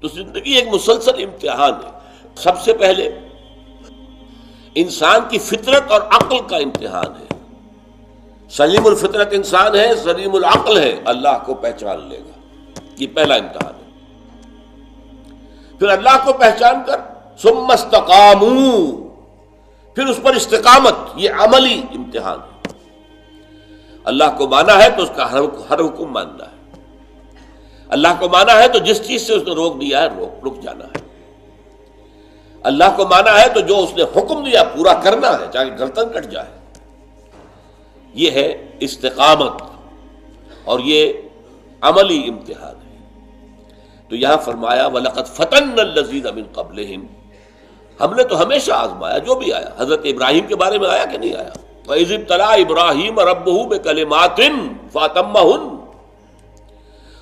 تو زندگی ایک مسلسل امتحان ہے. سب سے پہلے انسان کی فطرت اور عقل کا امتحان ہے. سلیم الفطرت انسان ہے، سلیم العقل ہے، اللہ کو پہچان لے گا، یہ پہلا امتحان ہے. پھر اللہ کو پہچان کر ثم استقاموا، پھر اس پر استقامت، یہ عملی امتحان ہے. اللہ کو مانا ہے تو اس کا ہر حکم ماننا ہے. اللہ کو مانا ہے تو جس چیز سے اس نے روک دیا ہے رک جانا ہے. اللہ کو مانا ہے تو جو اس نے حکم دیا پورا کرنا ہے، چاہے گردن کٹ جائے. یہ ہے استقامت اور یہ عملی امتحان ہے. تو یہاں فرمایا وَلَقَدْ فَتَنَّا الَّذِينَ مِن قَبْلِهِمْ، ہم نے تو ہمیشہ آزمایا جو بھی آیا. حضرت ابراہیم کے بارے میں آیا کہ نہیں آیا؟ وَإِذِ ابْتَلَىٰ إِبْرَاهِيمَ رَبُّهُ بِكَلِمَاتٍ فَأَتَمَّهُنَّ.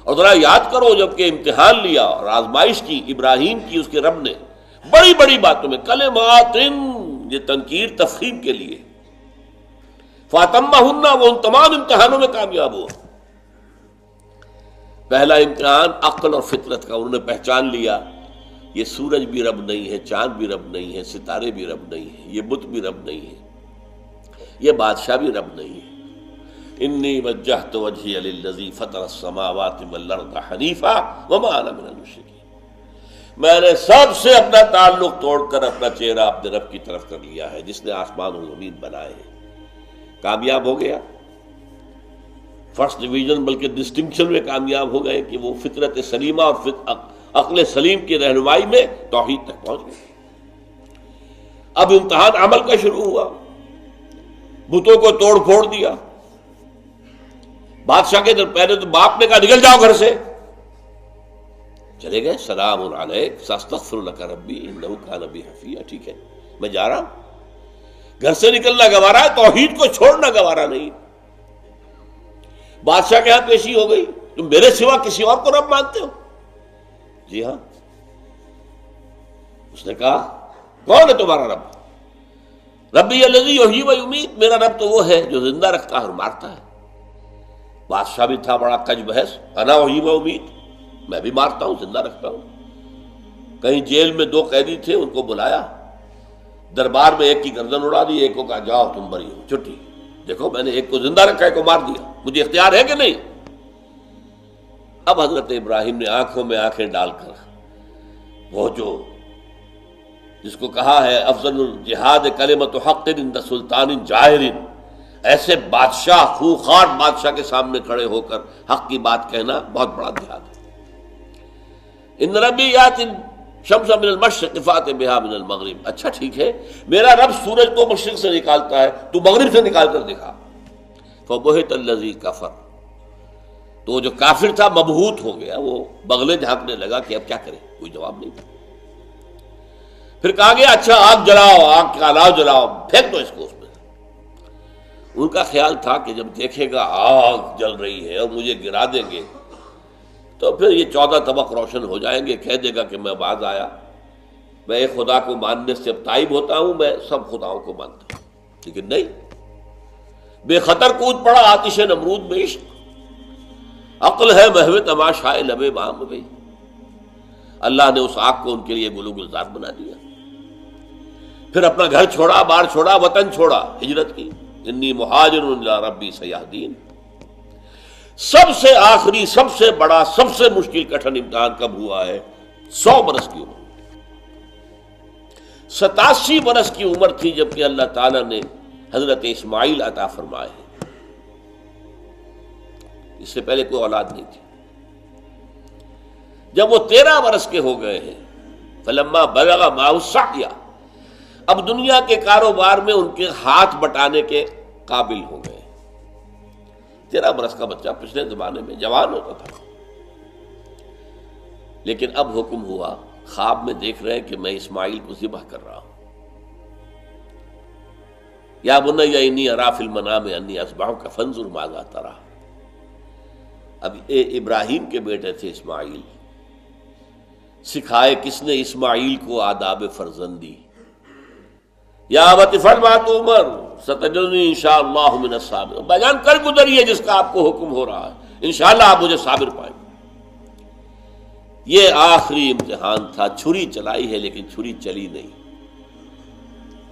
اور ذرا یاد کرو جب کہ امتحان لیا اور آزمائش کی ابراہیم کی اس کے رب نے بڑی بڑی باتوں میں، کلمات، یہ تنکیر تفخیم کے لیے، فاتمہن، وہ ان تمام امتحانوں میں کامیاب ہوا. پہلا امتحان عقل اور فطرت کا، انہوں نے پہچان لیا یہ سورج بھی رب نہیں ہے، چاند بھی رب نہیں ہے، ستارے بھی رب نہیں ہے، یہ بت بھی رب نہیں ہے، یہ بادشاہ بھی رب نہیں ہے. انی وجہت وجہی للذی فطر السماوات والارض حنیفا وما انا من المشرکین. میں نے سب سے اپنا تعلق توڑ کر اپنا چہرہ اپنے رب کی طرف کر لیا ہے جس نے آسمان و زمین بنائے ہیں. کامیاب ہو گیا، فرسٹ ڈویژن بلکہ ڈسٹنکشن میں کامیاب ہو گئے کہ وہ فطرت سلیمہ اور عقل سلیم کی رہنمائی میں توحید تک پہنچ گئے. اب امتحان عمل کا شروع ہوا، بتوں کو توڑ پھوڑ دیا. بادشاہ کے در پہلے تو باپ نے کہا نکل جاؤ گھر سے، چلے گئے. سلام علیک ساستغفر لک ربی انہ کان بی حفیظ. ٹھیک ہے میں جا رہا ہوں. گھر سے نکلنا گوارا ہے، توحید کو چھوڑنا گوارا نہیں. بادشاہ کے ہاں پیشی ہو گئی، تم میرے سوا کسی اور کو رب مانتے ہو؟ جی ہاں. اس نے کہا کون ہے تمہارا رب؟ ربی الذی یحیی و یمیت، میرا رب تو وہ ہے جو زندہ رکھتا ہے اور مارتا ہے. بادشاہ بھی تھا بڑا کج بحث، انا احیی و امیت، میں بھی مارتا ہوں زندہ رکھتا ہوں. کہیں جیل میں 2 قیدی تھے، ان کو بلایا، دربار میں ایک کی گردن اڑا دی، ایک کو کہا جاؤ تم بری ہو، چھٹی. دیکھو میں نے ایک کو زندہ رکھا، ایک کو مار دیا، مجھے اختیار ہے کہ نہیں؟ اب حضرت ابراہیم نے آنکھوں میں آنکھیں ڈال کر وہ جو جس کو کہا ہے افضل الجہاد کلمۃ حق عند سلطان جائر، ایسے بادشاہ خوخار بادشاہ کے سامنے کھڑے ہو کر حق کی بات کہنا بہت بڑا جہاد ہے. ان ربی یات شمس من المشرق فات بها من المغرب. اچھا ٹھیک ہے، میرا رب سورج کو مشرق سے نکالتا ہے، تو مغرب سے نکال کر دکھا. فبہت الذی کفر، تو وہ جو کافر تھا مبہوت ہو گیا، وہ بغلے جھانکنے لگا کہ اب کیا کرے، کوئی جواب نہیں تھا. پھر کہا گیا اچھا آگ جلاؤ، آگ کا الاؤ جلاؤ، پھینک دو اس کو اس میں. ان کا خیال تھا کہ جب دیکھے گا آگ جل رہی ہے اور مجھے گرا دیں گے تو پھر یہ 14 طبق روشن ہو جائیں گے، کہہ دے گا کہ میں باز آیا، میں ایک خدا کو ماننے سے اب تائب ہوتا ہوں، میں سب خداؤں کو مانتا ہوں. لیکن نہیں، بے خطر کود پڑا آتش نمرود میں عشق. عقل ہے محو تماشائے لب بام بھئی، اللہ نے اس آگ کو ان کے لیے گلو گلزار بنا دیا. پھر اپنا گھر چھوڑا، بار چھوڑا، وطن چھوڑا، ہجرت کی. انی مہاجر الی ربی سیہدین. سب سے آخری، سب سے بڑا، سب سے مشکل کٹھن امتحان کب ہوا ہے؟ 100 برس کی عمر، 87 برس کی عمر تھی جبکہ اللہ تعالیٰ نے حضرت اسماعیل عطا فرمائے. اس سے پہلے کوئی اولاد نہیں تھی. جب وہ 13 برس کے ہو گئے ہیں، فلما بلغ معه السعی، اب دنیا کے کاروبار میں ان کے ہاتھ بٹانے کے قابل ہو گئے. 13 برس کا بچہ پچھلے زمانے میں جوان ہوتا تھا. لیکن اب حکم ہوا، خواب میں دیکھ رہے ہیں کہ میں اسماعیل کو ذبح کر رہا ہوں. یا بنی انی اری فی المنام انی اذبحک فانظر ماذا تری. اب ابراہیم کے بیٹے تھے اسماعیل. سکھائے کس نے اسماعیل کو آداب فرزندی؟ یا ابت افعل ما تؤمر ستجدنی انشاءاللہ من الصابرین. بیان کر گزریے جس کا آپ کو حکم ہو رہا ہے، انشاءاللہ آپ مجھے صابر پائیں. یہ آخری امتحان تھا، چھری چلائی ہے لیکن چھری چلی نہیں۔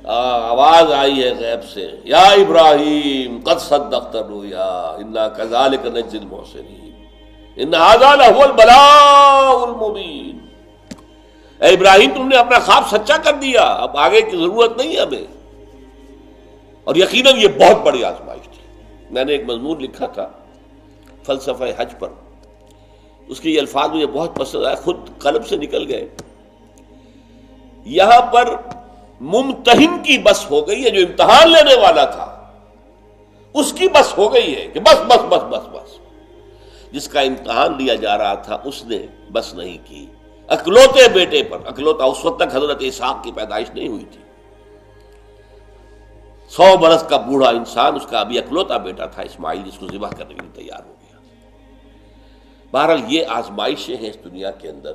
آواز آئی ہے غیب سے، یا ابراہیم قد صدقت الرؤیا انا کذالک نجزی المحسنین ان ھذا لہو البلاء المبین۔ اے ابراہیم تم نے اپنا خواب سچا کر دیا، اب آگے کی ضرورت نہیں ہمیں۔ اور یقیناً یہ بہت بڑی آزمائش تھی۔ میں نے ایک مضمون لکھا تھا فلسفہ حج پر، اس کے یہ الفاظ مجھے بہت پسند آئے، خود قلم سے نکل گئے۔ یہاں پر ممتحن کی بس ہو گئی ہے، جو امتحان لینے والا تھا اس کی بس ہو گئی ہے کہ بس بس بس بس بس۔ جس کا امتحان لیا جا رہا تھا اس نے بس نہیں کی، اکلوتے بیٹے پر، اکلوتا اس وقت تک حضرت اسحاق کی پیدائش نہیں ہوئی تھی، 100 برس کا بوڑھا انسان، اس کا ابھی اکلوتا بیٹا تھا اسماعیل، جس کو ذبح کرنے کے لیے تیار ہو گیا۔ بہرحال یہ آزمائشیں ہیں اس دنیا کے اندر،